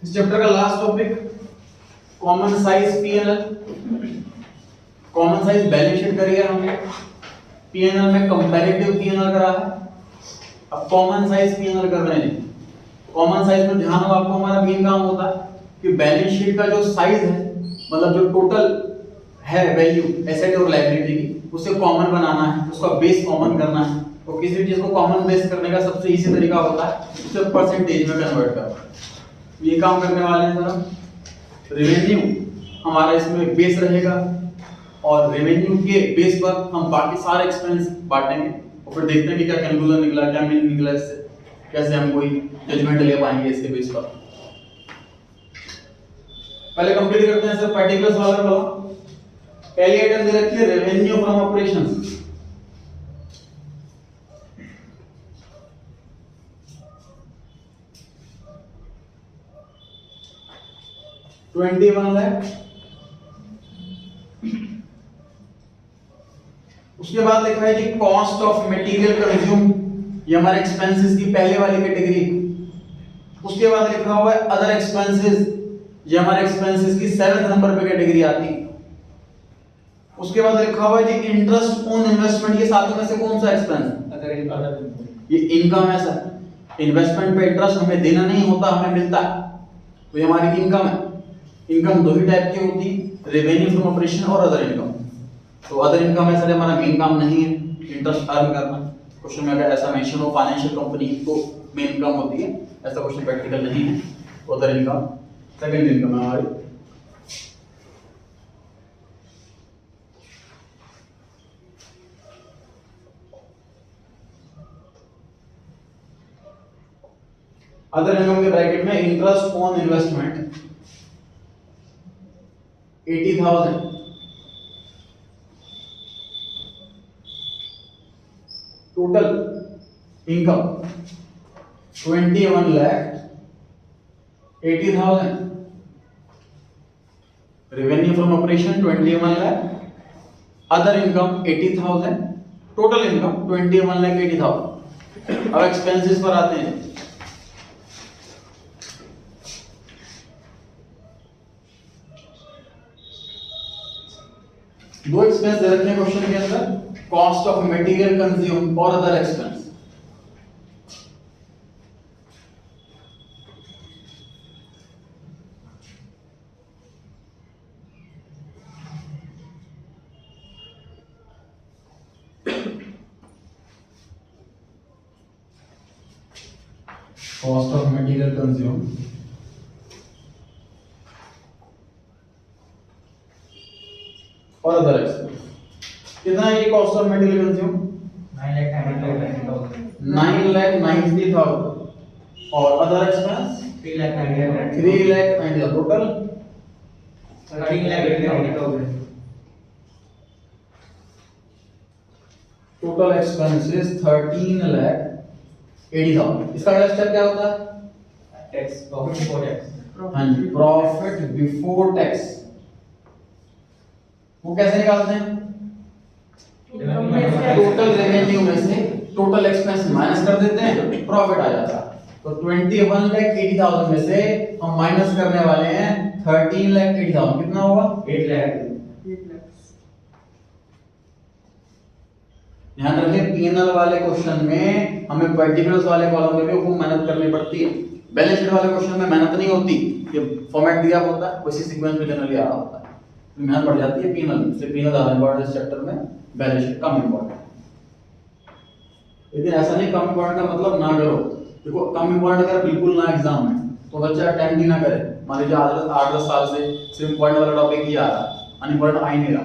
इस चैप्टर का last topic common size PNL. Common size balance sheet करी है हमने, पीएनएल में कंपैरेटिव पीएनएल करा है। अब कॉमन साइज पीएनएल कर रहे हैं। कॉमन साइज में ध्यान हो आपको, हमारा मेन काम होता है कि बैलेंस शीट का जो साइज है, मतलब जो टोटल है वैल्यू एसेट और लायबिलिटी की, उसे कॉमन बनाना है, उसका बेस कॉमन करना है। तो किसी भी चीज को कॉमन बेस करने का सबसे इजी तरीका होता है उसे परसेंटेज में कन्वर्ट करना। ये काम करने वाले हैं सर हम। रेवेन्यू हमारा इसमें बेस रहेगा और रेवेन्यू के बेस पर हम बाकी सारे एक्सपेंस बांटेंगे और फिर देखते हैं कि क्या कैलकुलेशन निकला, क्या मीनिंग निकला, इससे कैसे हम कोई जजमेंट ले पाएंगे इसके बेस पर। पहले कंप्लीट करते हैं सर पर्टिकुलर्स वाला। पहली आइटम दे रखी है रेवेन्यू फ्रॉम ऑपरेशंस। $21 लाख। उसके बाद लिखा है कि कॉस्ट ऑफ मटेरियल कंज्यूम, ये हमारे एक्सपेंसेस की पहले वाली कैटेगरी। उसके बाद लिखा हुआ है अदर एक्सपेंसेस, ये हमारे एक्सपेंसेस की 7th नंबर पे कैटेगरी आती है। उसके बाद लिखा हुआ है कि इंटरेस्ट ऑन इन्वेस्टमेंट, ये सातों में से कौन सा एक्सपेंस? ये इनकम है सर। इन्वेस्टमेंट पे इंटरेस्ट हमें देना नहीं होता, हमें मिलता है, तो ये हमारी इनकम है। इनकम दो ही टाइप की होती है, रेवेन्यू फ्रॉम ऑपरेशन और अदर इनकम। तो अदर इनकम है सर हमारा मेन काम नहीं है इंटरेस्ट अर्न करना। क्वेश्चन में अगर ऐसा मेंशन हो फाइनेंशियल कंपनी तो मेन इनकम होती है, ऐसा क्वेश्चन प्रैक्टिकल नहीं है। अदर इनकम सेकंड इनकम है हमारी। अदर इनकम के ब्रैकेट में interest on investment 80,000, total income 21 lakh 80,000, revenue from operation 21 lakh, other income 80,000, total income 21 lakh 80,000। अब एक्सपेंसेस पर आते हैं। दो एक्सपेंस दे रखे हैं क्वेश्चन के अंदर, कॉस्ट ऑफ मटेरियल कंज्यूम और other expense. Cost of material consume और अदर एक्सपेंस। कितना है ये कॉस्ट ऑफ मटेरियल कंज्यूम? 9,90,000 और other expense 3,90,000, total 13,80,000। Total expenses 13,80,000। इसका अगला स्टेप क्या होता है? Tax, profit before tax. हाँ जी, प्रॉफिट बिफोर टैक्स। वो कैसे निकालते हैं? टोटल रेवेन्यू में से टोटल एक्सपेंस माइनस कर देते हैं, प्रॉफिट आ जाता है। तो 21,80,000 में से हम माइनस करने वाले हैं 13,80,000। कितना होगा? 8 लाख। ध्यान रखें पीएनएल वाले क्वेश्चन में हमें पर्टिकुलर्स वाले कॉलम में भी खूब मेहनत करनी पड़ती है। बैलेंस शीट वाले क्वेश्चन में मेहनत नहीं होती, ये फॉर्मेट दिया होता है उसी सीक्वेंस में जनरली आ रहा होता है, मेहनत बढ़ जाती है पीएनएल से। पीएनएल ज्यादा इंपॉर्टेंट इस चैप्टर में, बैलेंस शीट कम इंपॉर्टेंट। लेकिन ऐसा नहीं कम इंपॉर्टेंट का मतलब ना करो। देखो कम इंपॉर्टेंट अगर बिल्कुल ना एग्जाम में तो बच्चा अटेम्प्ट ही ना करे। मान लीजिए 8-10 साल से सिर्फ इंपॉर्टेंट वाला टॉपिक ही आ रहा है, अनइम्पॉर्टेंट आ ही नहीं रहा,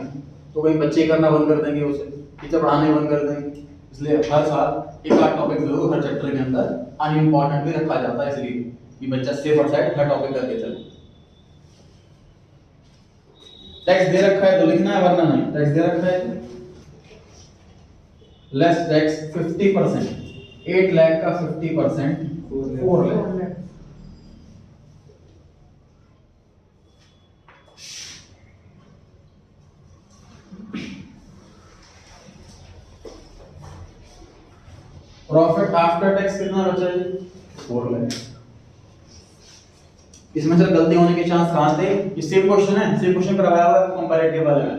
तो कई बच्चे करना बंद कर देंगे, उसे टीचर पढ़ाना ही बंद कर देंगे। इसलिए हर साल एक आध टॉपिक जरूर हर चैप्टर के अंदर अनइम्पॉर्टेंट भी रखा जाता है, इसलिए कि बच्चा सेफ साइड हर टॉपिक करके चले। टैक्स दे रखा है तो लिखना है, वरना नहीं। टैक्स दे रखा है लेस टैक्स 50%, 8 लाख का 50% 4 लाख। प्रॉफिट आफ्टर टैक्स कितना बचा जी? 4 लाख। इसमें सर गलती होने के चांस कहाँ थे? ये सेम क्वेश्चन है, सेम क्वेश्चन करवाया हुआ है कंपैरेटिव वाले में।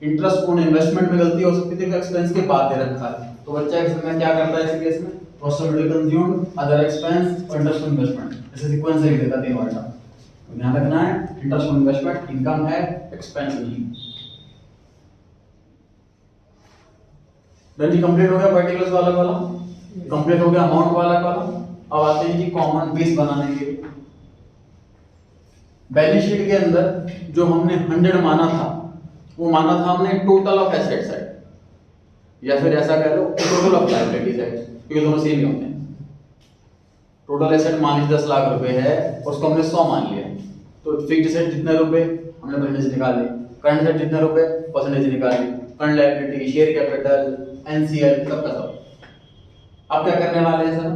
इंटरेस्ट ऑन इन्वेस्टमेंट में गलती हो सकती थी, एक्सपेंस के बाद दे रखा है। तो बच्चा इसमें क्या करता है इस केस में? पॉसिबल कंज्यूम्ड, अदर एक्सपेंस और इंटरेस्ट ऑन इन्वेस्टमेंट, ऐसे सीक्वेंस से लिख देता तीन बार। तो ध्यान रखना है, इंटरेस्ट ऑन इन्वेस्टमेंट इनकम है, एक्सपेंस नहीं। जी कंप्लीट हो गया पर्टिकुलर्स वाला कॉलम, कंप्लीट हो गया अमाउंट वाला कॉलम। अब आते हैं जी कॉमन बेस बनाने के लिए। बैलेंस शीट के अंदर जो हमने 100 माना था, वो माना था हमने टोटल ऑफ एसेट्स है, या फिर ऐसा कह लो टोटल ऑफ लायबिलिटीज है, क्योंकि दोनों सेम ही होते हैं। टोटल एसेट मान लीजिए 10 लाख रुपए है, उसको हमने 100 मान लिया, तो फिक्स्ड एसेट जितने रुपए हमने परसेंटेज निकाल ली, करंट एसेट जितने रुपए परसेंटेज निकाल ली, current liability, share capital, NCL, सबका सब। अब क्या करने वाले हैं सर?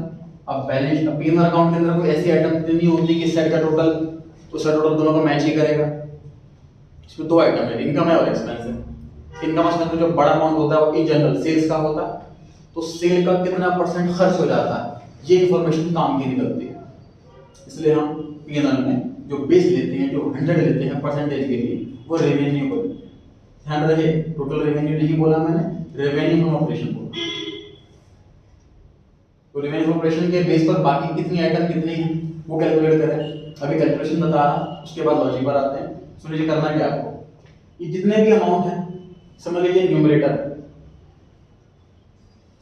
अब बैलेंस पीएनएल अकाउंट के अंदर कोई ऐसी आइटम नहीं होती कि सेट का टोटल तो सर टोटल दोनों को मैच ही करेगा। इसमें दो आइटम है, इनकम है और एक्सपेंस है। इनकम एक्सपेंस में जो बड़ा अमाउंट होता है वो इन जनरल सेल्स का होता है, तो सेल का कितना परसेंट खर्च हो जाता है ये इंफॉर्मेशन काम की निकलती है। इसलिए हम पीएनएल में जो बेस लेते हैं, जो 100 लेते हैं परसेंटेज के लिए, वो रेवेन्यू बोलते हैं। ध्यान रहे, टोटल रेवेन्यू नहीं बोला मैंने, रेवेन्यू फ्रॉम ऑपरेशन बोला। तो रेवेन्यू फ्रॉम ऑपरेशन के बेस पर बाकी कितनी आइटम कितनी है वो कैलकुलेट करें। अभी कैलकुलेशन बता रहा, उसके बाद लॉजिक पर आते हैं। सुनिए करना क्या आपको, ये जितने भी अमाउंट है समझ लीजिए न्यूमरेटर,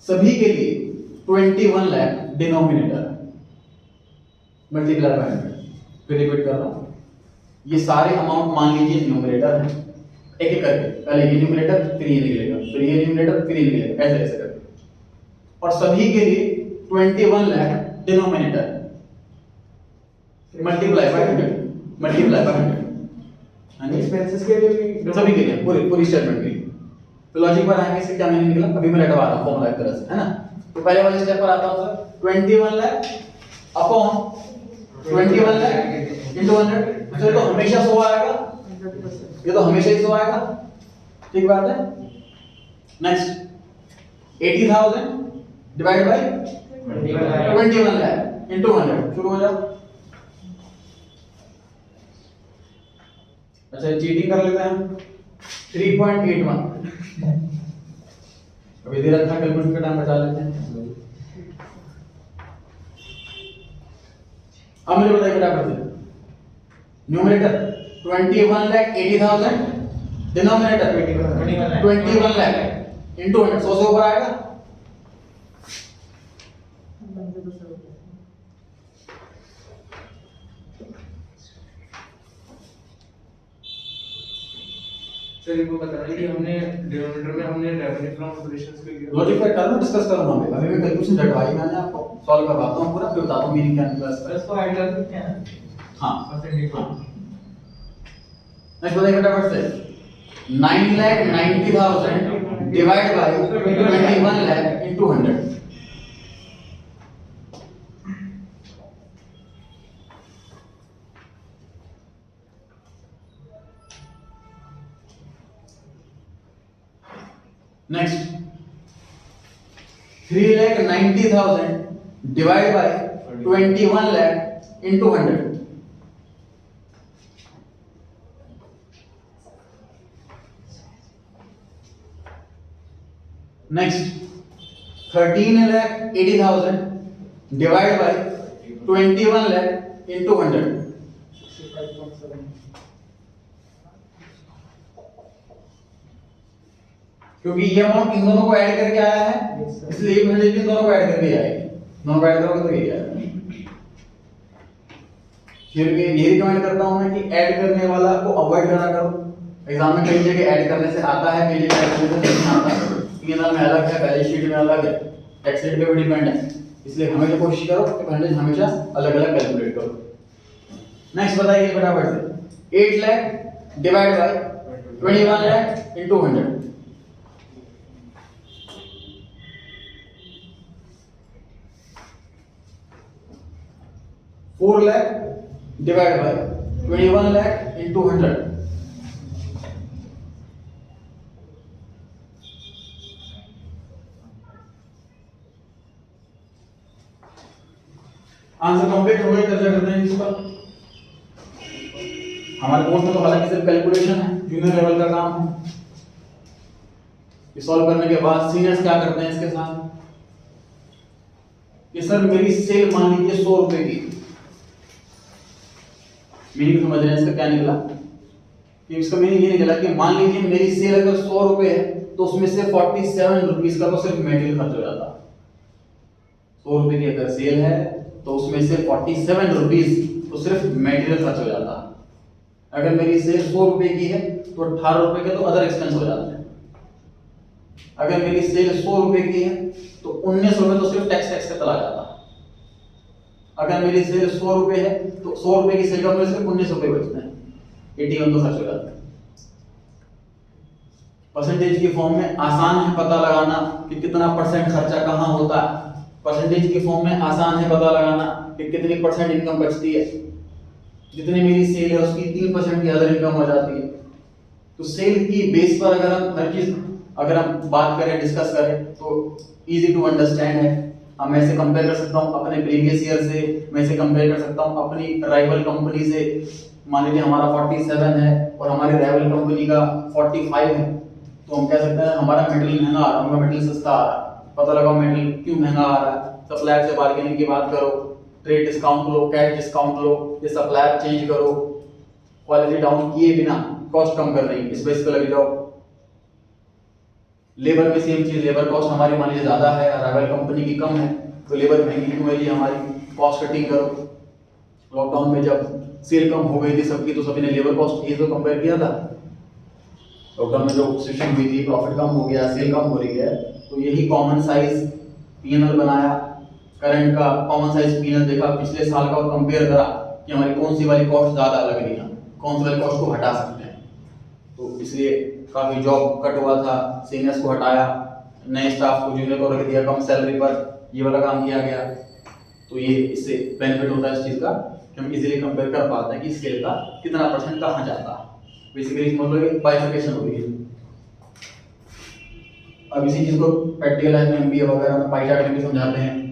सभी के लिए 21 लाख डिनोमिनेटर मल्टीप्लाई बाय 100। फिर रिपीट कर रहा हूं, ये सारे अमाउंट मान लीजिए न्यूमरेटर है, एक एक करके, पहले ये न्यूमरेटर फिर ये निकलेगा, फिर ये न्यूमरेटर फिर ये निकलेगा, ऐसे ऐसे करके, और सभी के लिए 21 lakh denominator multiply by 100, multiply by 100। हां जी, एक्सपेंसेस के लिए भी सभी के लिए, पूरी स्टेटमेंट के लिए। तो लॉजिक पर आएंगे, इससे क्या मीनिंग निकला अभी मैं रटवा रहा हूं फॉर्मूला एक तरह से, है ना। तो पहले वाले स्टेप पर आता हूं sir, 21 lakh upon 21 lakh into 100। तो हमेशा 100 आएगा, ये तो हमेशा ही 100 आएगा, ठीक बात है। Next 80,000 divide by 21 lakh into 100। शुरू हो जाओ। अच्छा चीटिंग कर लेते हैं, 3.81 अभी दे रखा, कैलकुलेशन का टाइम बचा लेते हैं। अब मुझे बताइए क्या करते हैं, न्यूमरेटर 21,80,000, डिनोमिनेटर 21 लाख इनटू 100, 100 से ऊपर आएगा। सर इनको बताना है कि हमने डिनोमिनेटर में हमने रेवेन्यू फ्रॉम ऑपरेशंस के लिए लॉजिक पर करना, डिस्कस करूंगा मैं। अभी मैं कैलकुलेशन रटवाई मैंने, आपको सॉल्व करवाता हूं पूरा, फिर बताता हूं मीनिंग क्या निकला इसका। इसको ऐड कर सकते हैं। हां परसेंटेज को नेक्स्ट बताइए फटाफट से, 9,90,000 divide by 21 lakh into 100। Next 3,90,000 divide by 21 lakh into 100। Next 13,80,000 divide by 21 lakh into 100। क्योंकि ये अमाउंट इन दोनों को ऐड करके आया है, इसलिए ये परसेंटेज इन दोनों को ऐड करके आएगी। दोनों को ऐड करोगे तो ये आएगा। फिर भी ये रिकमेंड करता हूं मैं कि ऐड करने वाला को अवॉइड करा करो। एग्जाम में कई जगह ऐड करने से आता है, कई जगह ऐड करने से नहीं आता है। पीएनएल में अलग है, बैलेंस शीट में अलग है, टैक्स रेट पे भी डिपेंड है। इसलिए हमेशा कोशिश करो कि परसेंटेज हमेशा अलग-अलग कैलकुलेट करो। नेक्स्ट बताइए फटाफट से, 8 lakh divide by 21 lakh into 100। 4 lakh divide by 21 lakh into 100। Answer complete हो गया, चर्चा करते हैं इस पर। हमारे कोर्स में तो हालांकि सिर्फ कैलकुलेशन है, जूनियर लेवल का काम है। ये सॉल्व करने के बाद सीनियर्स क्या करते हैं इसके साथ कि सर मेरी सेल मान लीजिए 100 रुपए की, मीनिंग समझ रहे हैं इसका क्या निकला कि इसका मीनिंग ये निकला कि मान लीजिए मेरी सेल अगर 100 रुपए है तो उसमें से 47 रुपीस का तो सिर्फ मेटेरियल खर्च हो जाता। 100 रुपए की अगर सेल है तो उसमें से 47 रुपीस तो सिर्फ मेटेरियल खर्च हो जाता। अगर मेरी सेल 100 रुपए की है तो 18 रुपए के तो अदर एक्सपेंस हो जाते हैं। अगर मेरी सेल 100 रुपए की है तो 19 रुपए तो सिर्फ टैक्स का चला जाता। अगर मेरी सेल 100 रुपए है तो 100 रुपए की सेल का मुझे सिर्फ 19 रुपए बचते हैं, 81 तो खर्च हो जाता है। परसेंटेज की फॉर्म में आसान है पता लगाना कि कितना परसेंट खर्चा कहाँ होता है। परसेंटेज की फॉर्म में आसान है पता लगाना कि कितनी परसेंट इनकम बचती है। जितनी मेरी सेल है उसकी 3% की अदर इनकम हो जाती है। तो सेल की बेस पर अगर हम हर चीज अगर हम बात करें, डिस्कस करें तो इजी टू अंडरस्टैंड है। हम ऐसे कंपेयर कर सकता हूँ अपने प्रीवियस ईयर से, मैं ऐसे कंपेयर कर सकता हूँ अपनी राइवल कंपनी से। मान लीजिए हमारा 47 है और हमारी राइवल कंपनी का 45 है, तो हम कह सकते हैं हमारा मेटेरियल महंगा आ रहा है, उनका मेटेरियल सस्ता आ रहा है। पता लगाओ मेटेरियल क्यों महंगा आ रहा है, सप्लायर से बार्गेनिंग की बात करो, ट्रेड डिस्काउंट लो, कैश डिस्काउंट लो, ये सप्लायर चेंज करो, क्वालिटी डाउन किए बिना कॉस्ट कम कर रही है, इस बेस पे लग जाओ। लेबर में सेम चीज, लेबर कॉस्ट हमारी मान लीजिए ज्यादा है, राइवल कंपनी की कम है, तो लेबर महंगी क्यों है जी, हमारी कॉस्ट कटिंग करो। लॉकडाउन में जब सेल कम हो गई थी सबकी तो सभी ने लेबर कॉस्ट ये तो कंपेयर किया था। लॉकडाउन में जो सिचुएशन हुई थी, प्रॉफिट कम हो गया, सेल कम हो रही है, तो यही कॉमन साइज पीएनएल बनाया, करंट का कॉमन साइज पीएनएल देखा, पिछले साल का और कंपेयर करा कि हमारी कौन सी वाली कॉस्ट ज्यादा लग रही है, कौन सी वाली कॉस्ट को हटा सकते हैं। तो इसलिए काफी जॉब कट हुआ था, सीनियर्स को हटाया, नए स्टाफ को जूनियर को रख दिया कम सैलरी पर, ये वाला काम किया गया। तो ये इससे बेनिफिट होता है इस चीज का कि हम इजीली कंपेयर कर पाते हैं कि सेल का कितना परसेंट कहाँ जाता है। बेसिकली मतलब बाइफर्केशन हो गई है। अब इसी चीज को प्रैक्टिकल लाइफ में एमबीए वगैरह में पाई चार्ट में भी समझाते हैं।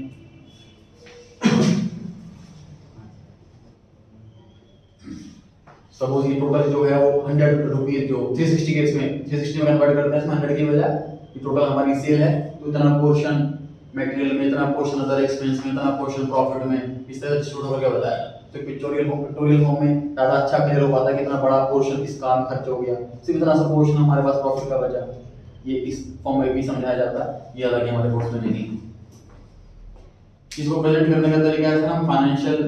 सपोज ये टोटल जो है वो 100 रुपीज जो 360 के इसमें 360 में कन्वर्ट करते हैं, इसमें 100 की बजाय ये टोटल हमारी सेल है तो इतना पोर्शन मटेरियल में, इतना पोर्शन अदर एक्सपेंस में, इतना पोर्शन प्रॉफिट में, इस तरह डिस्ट्रीब्यूट होकर बताया। तो पिक्टोरियल फॉर्म में ज्यादा अच्छा क्लियर हो पाता है कितना बड़ा पोर्शन किस काम खर्च हो गया, सिर्फ इतना सा पोर्शन हमारे पास प्रॉफिट का बचा। ये इस फॉर्म में भी समझाया जाता है, ये अलग हमारे कोर्स में नहीं है। इसको प्रेजेंट करने का तरीका है हम फाइनेंशियल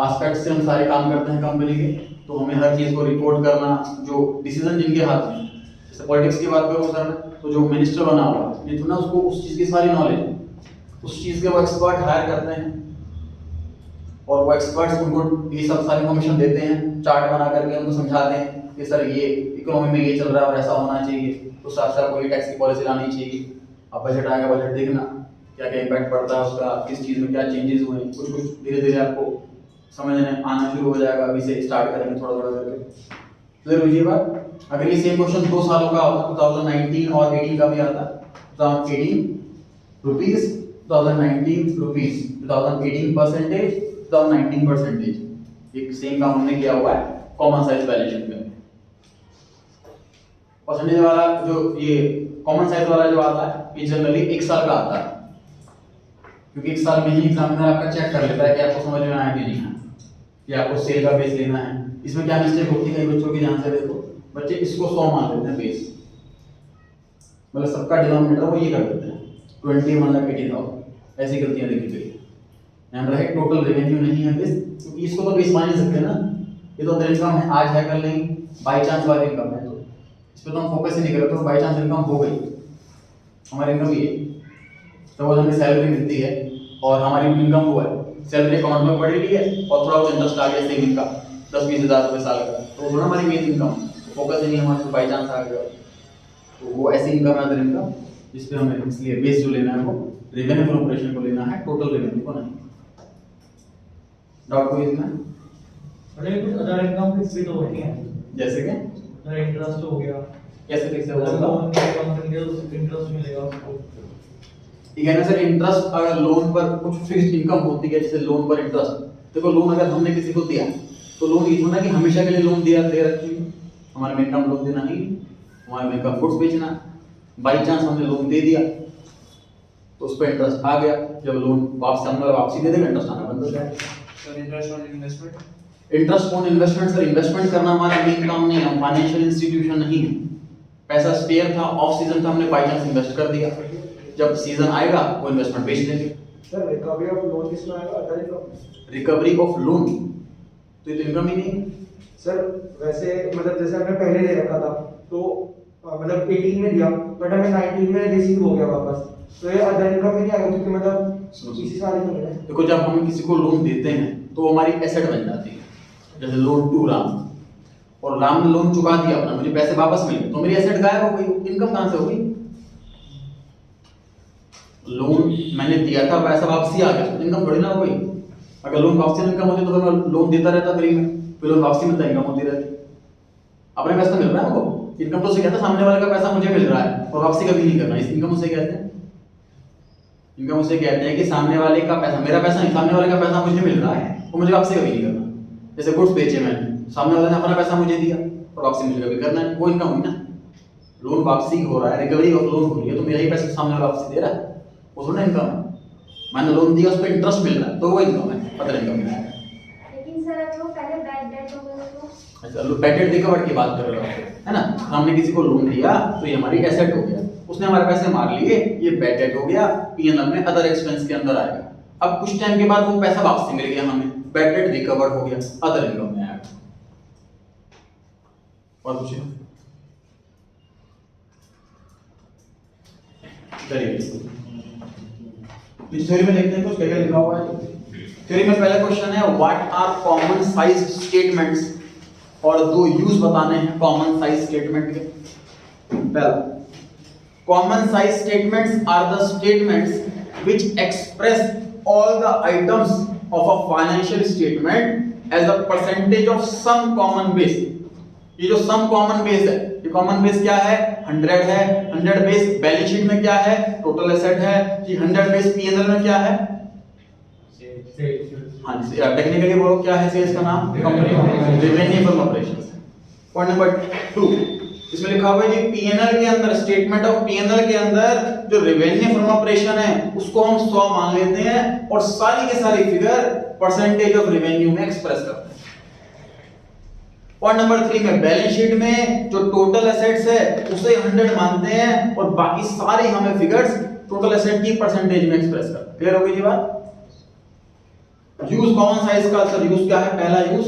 एस्पेक्ट से हम सारे काम करते हैं कंपनी के, तो हमें हर चीज को रिपोर्ट करना, जो डिसीजन जिनके हाथ में, जैसे पॉलिटिक्स की बात करूं सर मैं, तो जो मिनिस्टर बना हुआ ये तो ना उसको उस चीज की सारी नॉलेज है, उस चीज के वो एक्सपर्ट हायर करते हैं और वो एक्सपर्ट्स उनको ये सब सारी इन्फॉर्मेशन देते हैं, चार्ट बना करके उनको समझाते हैं कि सर ये इकोनॉमी में ये चल रहा है और ऐसा होना चाहिए, तो साथ साथ कोई टैक्स की पॉलिसी लानी चाहिए। अब बजट आएगा, बजट देखना क्या क्या इम्पैक्ट पड़ता है उसका, किस चीज में क्या चेंजेस हुए, कुछ कुछ धीरे धीरे आपको समझ में आना शुरू हो जाएगा। अभी से स्टार्ट करेंगे थोड़ा थोड़ा करके। क्लियर हुई ये बात? अगर ये सेम क्वेश्चन 2 सालों का होता, 2019 और 18 का भी आता, 2018 रुपीस, 2019 रुपीस, 2018 परसेंटेज, 2019 परसेंटेज, एक सेम काम हमने किया हुआ है कॉमन साइज बैलेंस शीट में। परसेंटेज वाला जो ये कॉमन साइज वाला जो आता है ये जनरली 1 साल का आता है, क्योंकि 1 साल में ही एग्जामिनर आपका चेक कर लेता है कि आपको समझ में आया कि नहीं है, कि आपको सेल का बेस लेना है। इसमें क्या मिस्टेक होती है बच्चों की, ध्यान से देखो, बच्चे इसको 100 मान लेते हैं बेस, मतलब सबका डिनोमिनेटर वो ये कर देते हैं 21,80,000, ऐसी गलतियां देखी गई। ध्यान रहे टोटल रेवेन्यू नहीं है बेस, क्योंकि इसको तो बेस मान नहीं सकते ना, ये तो इनकम है, आज है कल नहीं, बाई चांस वाली इनकम है, तो इस पे तो हम फोकस ही नहीं करते। तो बाई चांस इनकम हो गई, हमारी इनकम ये सपोज हमें सैलरी मिलती है और हमारी इनकम हुआ है, सैलरी अकाउंट में पड़ी हुई है और थोड़ा बहुत इंटरेस्ट आ गया सेविंग का 10-20 हज़ार रुपये साल का, तो वो ना हमारी मेन इनकम, फोकस ही नहीं हमारे बाई चांस आ गया, तो वो ऐसी इनकम है अदर इनकम, जिस पे हमें इसलिए बेस जो लेना है वो रेवेन्यू फ्रॉम ऑपरेशन को लेना है, टोटल रेवेन्यू को नहीं। डाउट कोई इसमें? अरे कुछ अदर इनकम फिक्स भी तो होती है, जैसे कि अदर इंटरेस्ट हो गया, कैसे फिक्स है अगर होगा? लोन निकाल देंगे तो इंटरेस्ट मिलेगा उसको। ठीक है ना सर, इंटरेस्ट अगर लोन पर कुछ फिक्स्ड इनकम होती है, जैसे लोन पर इंटरेस्ट, देखो लोन अगर हमने किसी को दिया तो तो लोन ये थोड़ा कि हमेशा के लिए लोन दिया दे रखी है, हमारे मेन काम लोन देना ही, हमारे मेन काम गुड्स बेचना। बाई चांस हमने लोन दे दिया तो उस पर इंटरेस्ट आ गया, जब लोन वापसी दे देगा इंटरेस्ट आना बंद हो जाएगा। Sir interest on investment, interest on investment sir, investment करना हमारा मेन काम नहीं है, फाइनेंशियल इंस्टीट्यूशन नहीं है। पैसा स्पेयर था, ऑफ सीजन था, हमने बाई चांस इन्वेस्ट कर दिया, जब सीजन आएगा वो इन्वेस्टमेंट बेच देंगे। सर रिकवरी ऑफ लोन किसमें आएगा? Other income. Recovery of loan तो ये तो इनकम ही नहीं है। सर वैसे मतलब जैसे हमने पहले ले रखा था तो मतलब 18 में दिया बट हमें 19 में रिसीव हो गया वापस, तो ये अदर इनकम में नहीं आएगा क्योंकि मतलब इसी साल ही मिला है। देखो जब हम किसी को लोन देते हैं तो वो हमारी एसेट बन जाती है, जैसे लोन टू राम, और राम ने लोन चुका दिया अपना, मुझे पैसे वापस मिल गए, तो मेरी एसेट गायब हो गई, इनकम कहां से हो गई? लोन मैंने दिया था, पैसा वापसी आ गया, इनकम थोड़ी ना हो गई। अगर लोन वापसी इनकम होती तो फिर मैं लोन देता रहता फ्री में, फिर लोन वापसी मिलता इनकम होती रहती। अपने पैसा मिल रहा है हमको, इनकम तो उसे कहता है सामने वाले का पैसा मुझे मिल रहा है और वापसी कभी नहीं करना, इस इनकम उसे कहते हैं। इनकम उसे कहते हैं कि सामने वाले का पैसा, मेरा पैसा नहीं, सामने वाले का पैसा मुझे मिल रहा है और मुझे वापसी कभी नहीं करना। जैसे गुड्स बेचे मैंने, सामने वाले ने अपना पैसा मुझे दिया और वापसी मुझे कभी करना है, वो इनकम हुई ना। लोन वापसी हो रहा है, रिकवरी ऑफ लोन हो रही है, तो मेरा ही पैसा सामने वाला वापसी दे रहा है, वो थोड़ा इनकम है। मैंने लोन दिया, उस पर इंटरेस्ट मिल रहा है, तो वो इनकम है, अदर इनकम है। लेकिन सर अब वो पहले बैड डेट हो गया तो अच्छा, लो बैड डेट रिकवर की बात कर रहे हो, है ना? हमने किसी को लोन दिया तो ये हमारी एसेट हो गया, उसने हमारे पैसे मार लिए, ये बैड डेट हो गया, पीएनएल में अदर एक्सपेंस के अंदर आएगा। अब कुछ टाइम के बाद वो पैसा वापस मिल गया हमें, बैड डेट रिकवर हो गया, अदर इनकम में आएगा। और कुछ चलिए इस थ्योरी में देखते हैं कुछ क्या क्या लिखा हुआ है। थ्योरी में पहला क्वेश्चन है, what are common size statements, और दो यूज बताने हैं कॉमन साइज स्टेटमेंट के। पहला, common size statements are the statements which express all the items of a financial statement as a percentage of some common base. ये जो सम common base है, ये कॉमन बेस क्या है? 100 है। 100 बेस बैलेंस शीट में क्या है? टोटल एसेट है। जी 100 बेस पीएनएल में क्या है? हाँ जी, टेक्निकली बोलो क्या है सेल्स का नाम? Company revenue from operations. Point number 2, इसमें लिखा हुआ है जी पीएनएल के अंदर, स्टेटमेंट ऑफ पीएनएल के अंदर जो रेवेन्यू फ्रॉम ऑपरेशन है उसको हम 100 मान लेते हैं और सारी के सारी फिगर परसेंटेज ऑफ रेवेन्यू में एक्सप्रेस करते हैं। पॉइंट नंबर 3 में बैलेंस शीट में जो टोटल एसेट्स है उसे 100 मानते हैं और बाकी सारी हमें फिगर्स टोटल एसेट की परसेंटेज में एक्सप्रेस करते हैं। क्लियर हो गई जी बात? यूज कॉमन साइज का सर यूज क्या है? पहला यूज,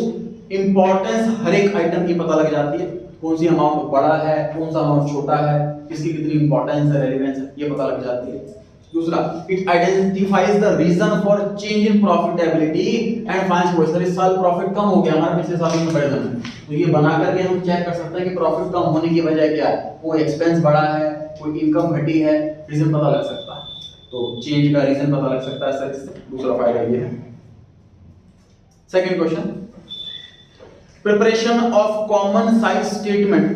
इंपॉर्टेंस हर एक आइटम की पता लग जाती है, कौन सी अमाउंट बड़ा है, कौन सा अमाउंट छोटा है, किसकी कितनी इंपॉर्टेंस है, रेलेवेंस है, ये पता लग जाती है। दूसरा, it identifies the reason for change in profitability and finance. Sir इस साल प्रॉफिट कम हो गया हमारा पिछले साल में बढ़ गया, तो ये बना करके हम चेक कर सकते हैं कि प्रॉफिट कम होने की वजह क्या है, कोई एक्सपेंस बढ़ा है, कोई इनकम घटी है, रीजन पता लग सकता है। तो चेंज का रीजन पता लग सकता है सर इससे। दूसरा फायदा ये है। Second question, preparation of common size statement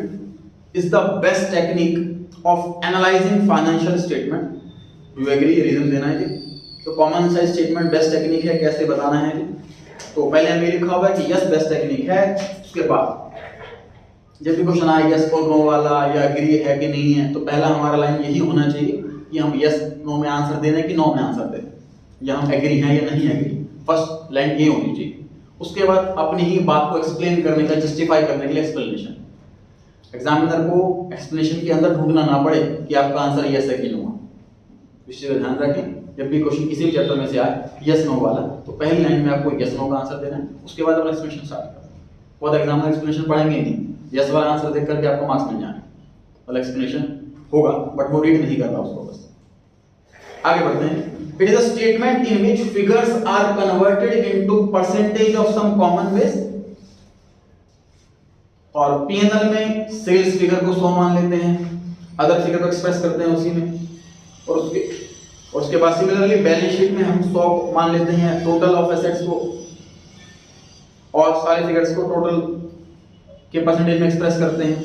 is the best technique of analyzing financial statement. Do you agree? रीजन देना है जी। तो common size statement best technique है, कैसे बताना है जी? तो पहले हमें लिखा हुआ है कि यस बेस्ट टेक्निक है, उसके बाद जब भी क्वेश्चन आए यस और नो वाला या एग्री है कि नहीं है, तो पहला हमारा लाइन यही होना चाहिए कि हम यस नो में आंसर दे रहे हैं कि नो में आंसर दे रहे हैं, या हम एग्री हैं या नहीं एग्री। फर्स्ट लाइन ये होनी चाहिए। उसके बाद अपनी ही बात को एक्सप्लेन करने का, जस्टिफाई करने के लिए एक्सप्लेनेशन। एग्जामिनर को एक्सप्लेनेशन के अंदर ढूंढना ना पड़े कि आपका आंसर यस है कि नो है। इस चीज का ध्यान रखें, जब भी क्वेश्चन किसी भी चैप्टर में से आए यस नो वाला, तो पहली लाइन में आपको यस नो का आंसर देना है, उसके बाद अपना एक्सप्लेनेशन स्टार्ट करना। बहुत एग्जामिनर एक्सप्लेनेशन पढ़ेंगे नहीं, यस वाला आंसर देख करके आपको मार्क्स मिल जाए, वाला एक्सप्लेनेशन होगा बट वो रीड नहीं करना उसको। बस आगे बढ़ते हैं। It is a statement in which figures are converted into percentage of some common base। और P&L में सेल्स फिगर को 100 मान लेते हैं, अदर फिगर को एक्सप्रेस करते हैं उसी में, और उसके बाद सिमिलरली बैलेंस शीट में हम 100 मान लेते हैं टोटल ऑफ एसेट्स को, और सारे फिगर्स को टोटल के परसेंटेज में एक्सप्रेस करते हैं।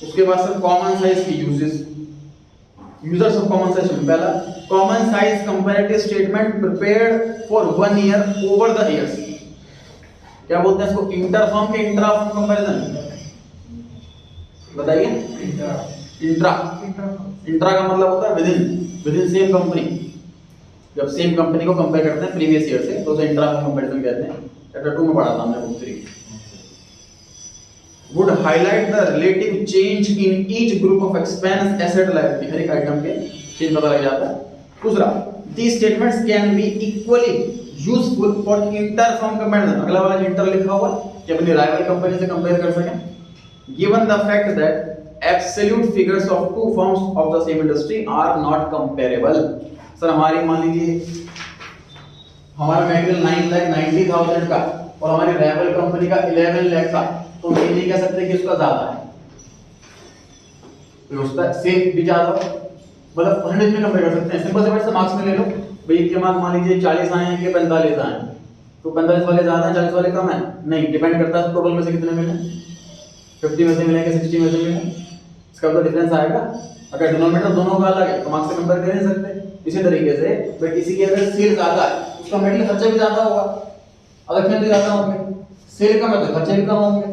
उसके बाद सर कॉमन साइज की uses, users of common size. पहला, common size comparative statement prepared for 1 year over the years. क्या बोलते हैं इसको, इंटरफर्म के इंट्रा फर्म कंपैरिजन, बताइए। इंट्रा, इंट्रा का मतलब होता है विदिन सेम कंपनी। जब सेम कंपनी को कंपेयर करते हैं प्रीवियस ईयर से तो उसे इंट्रा फर्म कंपैरिजन कहते हैं। चैप्टर 2 में पढ़ा था हमने book 3। would highlight the relative change in each group of expense, asset, liability, हर एक आइटम के चेंज पता लग जाता है। दूसरा, these statements can be equally useful for inter-firm comparison, अगला वाला इंटर लिखा हुआ कि अपनी राइवल कंपनी से कंपेयर कर सकें। given the fact that absolute figures of two firms of the same industry are not comparable। Sir हमारी मान लीजिए हमारा मटेरियल 9,90,000 का और हमारी राइवल कंपनी का 11 लाख का, तो हम ये नहीं कह सकते कि उसका ज्यादा है, तो उसका सेल भी ज्यादा हो, मतलब परसेंटेज में कंपेयर कर सकते हैं। सिंपल से मार्क्स में ले लो भाई, इनके मार्क्स मान लीजिए 40 आए हैं कि 45 आए हैं, तो 45 वाले ज्यादा हैं 40 वाले कम हैं, नहीं, डिपेंड करता है टोटल में से कितने मिले, 50 में से मिले कि 60 में से मिले, इसका तो डिफरेंस आएगा। अगर डिनोमिनेटर दोनों का अलग है तो मार्क्स से कंपेयर कर नहीं सकते। इसी तरीके से भाई किसी की अगर सेल ज्यादा है उसका मटेरियल खर्चा भी ज्यादा होगा, अगर खर्चे ज्यादा होंगे, सेल कम है तो खर्चे भी कम होंगे,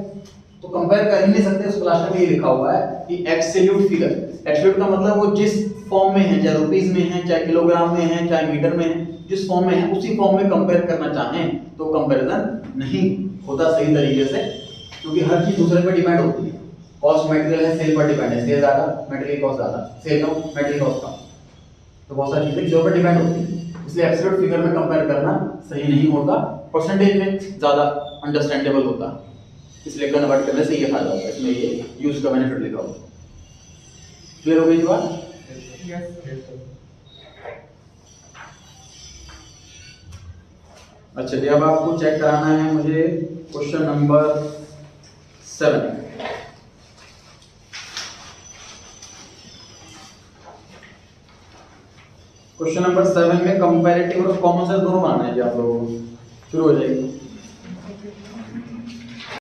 तो कंपेयर कर ही नहीं सकते। उस क्लास में ये लिखा हुआ है कि एब्सोल्यूट फिगर, एब्सोल्यूट का मतलब वो जिस फॉर्म में है, चाहे रुपीस में है, चाहे किलोग्राम में है, चाहे मीटर में है, जिस फॉर्म में है उसी फॉर्म में कंपेयर करना चाहें तो कंपैरिजन नहीं होता सही तरीके से, क्योंकि हर चीज दूसरे पर डिपेंड होती है। कॉस्ट मटेरियल है, सेल पर डिपेंड है, सेल ज्यादा मटेरियल कॉस्ट ज्यादा, सेल कम मटेरियल कॉस्ट कम, तो बहुत सारी चीजें जो पर डिपेंड होती है, इसलिए एब्सोल्यूट फिगर में कंपेयर करना सही नहीं होता, परसेंटेज में ज्यादा अंडरस्टैंडेबल होता, इसलिए कन्वर्ट करने से ये फायदा होता है। इसमें ये यूज का बेनिफिट लिखा हुआ है। क्लियर हो गई जी बात? अच्छा जी, अब आपको चेक कराना है मुझे क्वेश्चन नंबर 7। क्वेश्चन नंबर 7 में कंपैरेटिव और कॉमन सेंस दोनों बनाना है जी आप लोगों को। शुरू हो जाएगी।